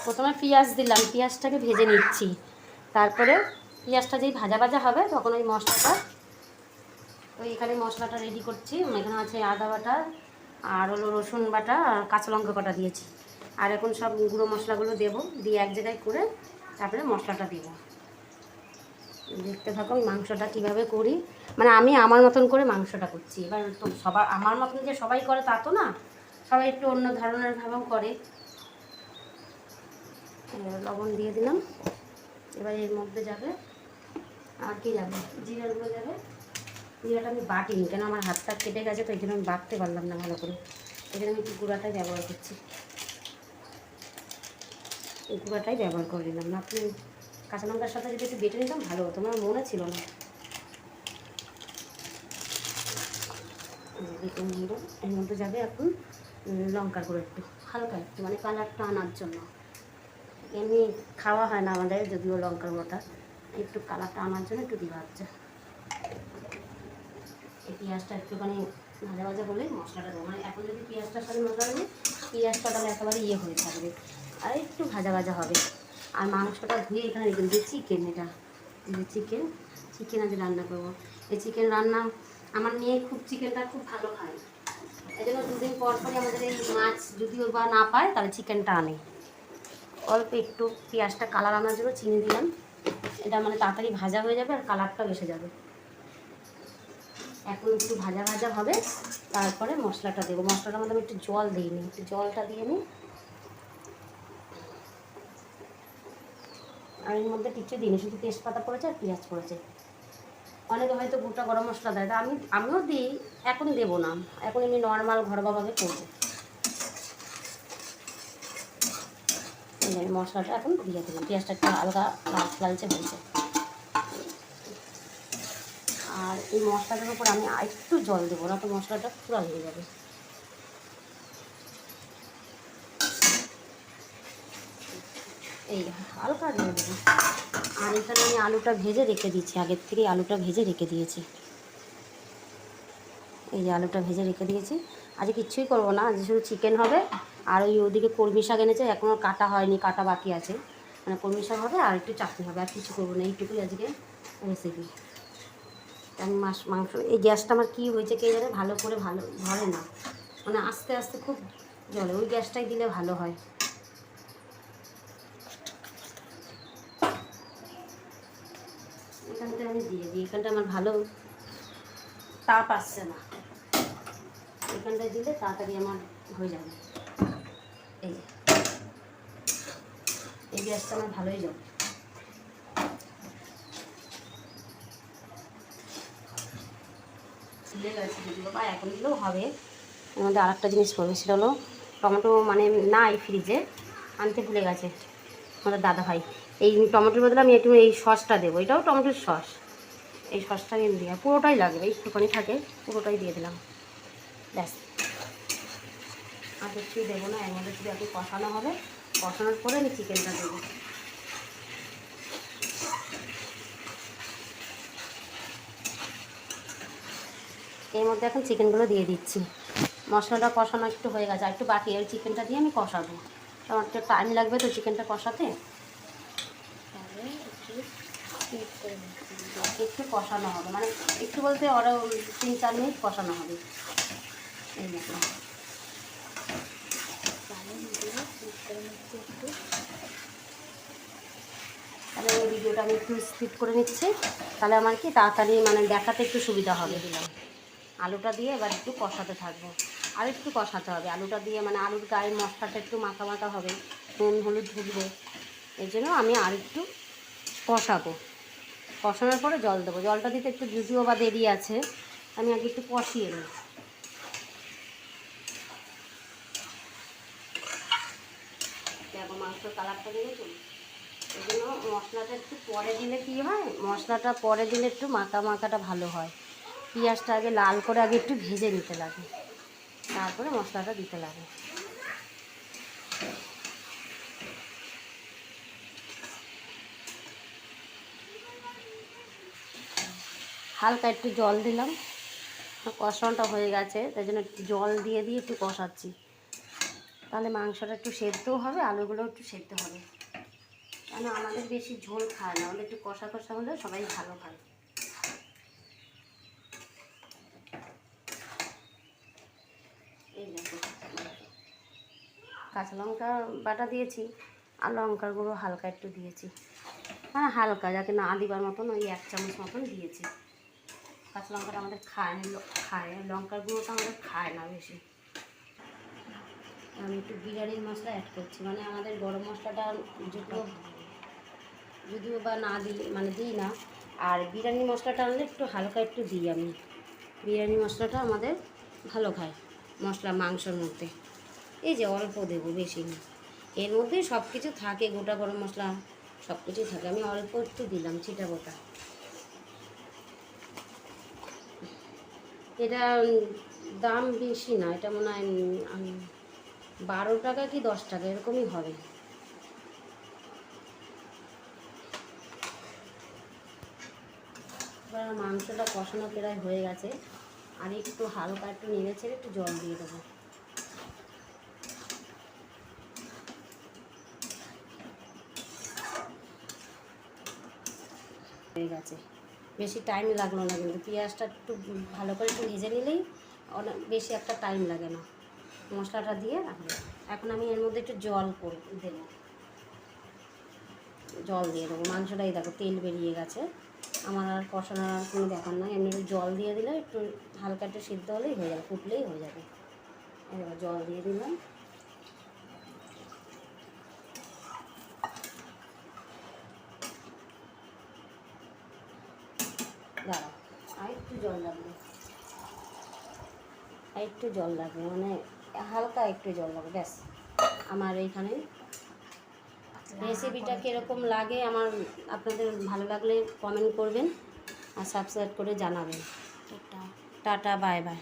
প্রথমে পেঁয়াজ দিলাম, পেঁয়াজটাকে ভেজে নিচ্ছি। তারপরে পেঁয়াজটা যেই ভাজা ভাজা হবে তখন ওই মশলাটা, ওই এখানে মশলাটা রেডি করছি। এখানে আছে আদা বাটা আর হলো রসুন বাটা আর কাঁচা লঙ্কা বাটা দিয়েছি। আর এখন সব গুঁড়ো মশলাগুলো দেবো, দিয়ে এক জায়গায় করে তারপরে মশলাটা দেবো। দেখতে থাকো মাংসটা কীভাবে করি, মানে আমি আমার মতন করে মাংসটা করছি। এবার তো সবার আমার মতন যে সবাই করে তা তো না, সবাই একটু অন্য ধরনের ভাবেও করে। লবণ দিয়ে দিলাম। এবার এর মধ্যে যাবে আর কি যাবে, জিরাগুলো যাবে। জিরাটা আমি বাটিনি, কেন আমার হাতটা কেটে গেছে, তো এই জন্য আমি বাটতে পারলাম না ভালো করে। এই জন্য আমি একটু গুঁড়াটাই ব্যবহার করছি, এই গুঁড়াটাই ব্যবহার করে নিলাম। না আপনি কাঁচা লঙ্কার সাথে যদি একটু বেটে নিতাম ভালো হতো, আমার মনে ছিল না। এর মধ্যে যাবে এখন লঙ্কার গুঁড়ো একটু হালকা, একটু মানে কালারটা আনার জন্য। এমনি খাওয়া হয় না আমাদের, যদিও লঙ্কার গুঁড়োটা একটু কালারটা আনার জন্য একটু দেওয়া হচ্ছে। এই পেঁয়াজটা একটুখানি ভাজা ভাজা হলে মশলাটা দেবো, মানে এখন যদি পেঁয়াজটার সাথে মশলা দিই পেঁয়াজটা তাহলে একেবারে হয়ে থাকবে, আর একটু ভাজা ভাজা হবে। আর মাংসটা ধুয়ে এখানে রেখে দিই। চিকেন, এটা চিকেন আজ রান্না করবো। এই চিকেন রান্না আমার মেয়ে খুব চিকেনটা খুব ভালো খায়, এই জন্য দুদিন পর পরই আমাদের এই মাছ যদিও বা না পায় তাহলে চিকেনটা আনে। অল্প একটু পেঁয়াজটা কালার আনার জন্য চিনি দিলাম, এটা মানে তাড়াতাড়ি ভাজা হয়ে যাবে আর কালারটাও এসে যাবে। এখন একটু ভাজা ভাজা হবে, তারপরে মশলাটা দেবো। মশলাটার মধ্যে আমি একটু জল দিইনি, একটু জলটা দিয়ে নিই। আর এর মধ্যে কিছু দিইনি, শুধু তেজপাতা পড়েছে আর পেঁয়াজ পড়েছে। অনেকে হয়তো গোটা গরম মশলা দেয়, আমিও দিই। এখন দেবো না, এখন এমনি নর্মাল ঘরোয়াভাবে করবো। এই মশলাটা এখন দিয়ে দিলাম, পেঁয়াজটা একটু হালকা লালচে হয়েছে। আর এই মশলাটার উপর আমি একটু জল দেবো, না তো মশলাটা পুরো হয়ে যাবে। এই হালকা দিয়ে দেবো। আর এখানে আমি আলুটা ভেজে রেখে দিয়েছি, আগের থেকেই আলুটা ভেজে রেখে দিয়েছি। এই যে আলুটা ভেজে রেখে দিয়েছি। আজ কিছুই করবো না, আজ শুধু চিকেন হবে। আর ওই ওদিকে কলমি শাক এনেছে, এখনও কাটা হয়নি, কাটা বাকি আছে। মানে কলমি শাক হবে আর একটু চাটনি হবে, আর কিছু করবো না। এইটুকুই আজকে রেসিপি। আমি মাংস, এই গ্যাসটা আমার কী হয়েছে কে জানে, ভালো করে ধরে না, মানে আস্তে আস্তে খুব জ্বলে। ওই গ্যাসটাই দিলে ভালো হয়। এখানটা আমি দিয়ে দিই, এখানটা আমার ভালো তাপ আসছে না, এখানটায় দিলে তাড়াতাড়ি আমার হয়ে যাবে। এই গ্যাসটা আমার ভালোই যাবে। ফুলে গেছে যদিও, বা এখন দিলেও হবে। এর মধ্যে আর একটা জিনিস করবে, সেটা হলো টমেটো, মানে নাই ফ্রিজে, আনতে ভুলে গেছে আমাদের দাদা ভাই। এই টমেটোর বদলে আমি একটু এই সসটা দেবো, এটাও টমেটোর সস। এই সসটা আমি দিয়ে, পুরোটাই লাগবে, একটুখানি থাকে, পুরোটাই দিয়ে দিলাম, ব্যাস। আর কিছুই দেবো না, এর মধ্যে শুধু একটু কষানো হবে। কষানোর পরে আমি চিকেনটা দেবো। এর মধ্যে এখন চিকেনগুলো দিয়ে দিচ্ছি। মশলাটা কষানো একটু হয়ে গেছে, আর একটু বাকি, ওই চিকেনটা দিয়ে আমি কষাবো। আমার একটু টাইম লাগবে তো চিকেনটা কষাতে, একটু কষানো হবে, মানে একটু বলতে আরও 3-4 মিনিট কষানো হবে। এই দেখুন, তাহলে এই ভিডিওটা আমি একটু স্কিপ করে নিচ্ছি, তাহলে আমার কি তাড়াতাড়ি মানে দেখাতে একটু সুবিধা হবে। দিলাম আলুটা দিয়ে এবার একটু কষাতে থাকবো, আর একটু কষাতে হবে আলুটা দিয়ে, মানে আলুর গায়ে মশলাটা একটু মাখা মাখা হবে, নুন হলুদ ঢুকবে। এই জন্য আমি আর একটু কষাবো। কষানোর পরে জল দেবো, জলটা দিতে একটু যদিও বা দেরি আছে, আমি আগে একটু কষিয়ে নিই। দেখো মাংসের কালারটা দেখেছো, এই জন্য মশলাটা একটু পরে দিলে কী হয়, মশলাটা পরে দিলে একটু মাখা মাখাটা ভালো হয়। পেঁয়াজটা আগে লাল করে আগে একটু ভেজে নিতে লাগে, তারপরে মশলাটা দিতে লাগে। হালকা একটু জল দিলাম, কষানোটা হয়ে গেছে, তাই জন্য একটু জল দিয়ে একটু কষাচ্ছি। তাহলে মাংসটা একটু সেদ্ধও হবে, আলুগুলো একটু সেদ্ধ হবে। কেন আমাদের বেশি ঝোল খায় না, আমাদের একটু কষা কষা হলে সবাই ভালো খায়। এই দেখো কাঁচা লঙ্কা বাটা দিয়েছি, আর লঙ্কার গুঁড়ো হালকা একটু দিয়েছি, মানে হালকা যাকে না দিবার মতন ওই 1 চামচ মতন দিয়েছি। কাঁচা লঙ্কাটা আমাদের খায় লঙ্কার গুঁড়োটা আমাদের খায় না বেশি। আমি একটু বিরিয়ানির মশলা অ্যাড করছি, মানে আমাদের গরম মশলাটা যদিও বা না দিই, মানে দিই না। আর বিরিয়ানি মশলাটা আনলে একটু হালকা একটু দিই আমি। বিরিয়ানি মশলাটা আমাদের ভালো খায় মশলা মাংসর মধ্যে। এই যে অল্প দেবো, বেশি না। এর মধ্যেই সব কিছু থাকে, গোটা গরম মশলা সব কিছুই থাকে। আমি অল্প একটু দিলাম ছিটা গোটা। এটা দাম বেশি না, এটা মনে হয় 12 টাকা কি 10 টাকা এরকমই হবে। এবার মাংসটা কষানো প্রায় হয়ে গেছে, আর একটু হালকা একটু নেড়ে ছেড়ে একটু জল দিয়ে দেবো। হয়ে গেছে, বেশি টাইম লাগলো না, কিন্তু পেঁয়াজটা একটু ভালো করে একটু ভেজে নিলেই অনেক বেশি একটা টাইম লাগে না। মশলাটা দিয়ে রাখবো। এখন আমি এর মধ্যে একটু জল দেবো, জল দিয়ে দেবো। মাংসটাই দেখো তেল বেরিয়ে গেছে, আমার আর কষানোর আর কোনো ব্যাপার নয়। এমনি একটু জল দিয়ে দিলে একটু হালকা একটু সিদ্ধ হলেই হয়ে যাবে, ফুটলেই হয়ে যাবে। এবার জল দিয়ে দিলাম। দাঁড়াও, আর একটু জল লাগবে, আর একটু জল লাগবে, মানে হালকা একটু জল লাগবে, ব্যাস। আমার এইখানে রেসিপিটা কীরকম লাগে আমার, আপনাদের ভালো লাগলে কমেন্ট করবেন আর সাবস্ক্রাইব করে জানাবেন। Tata, bye bye.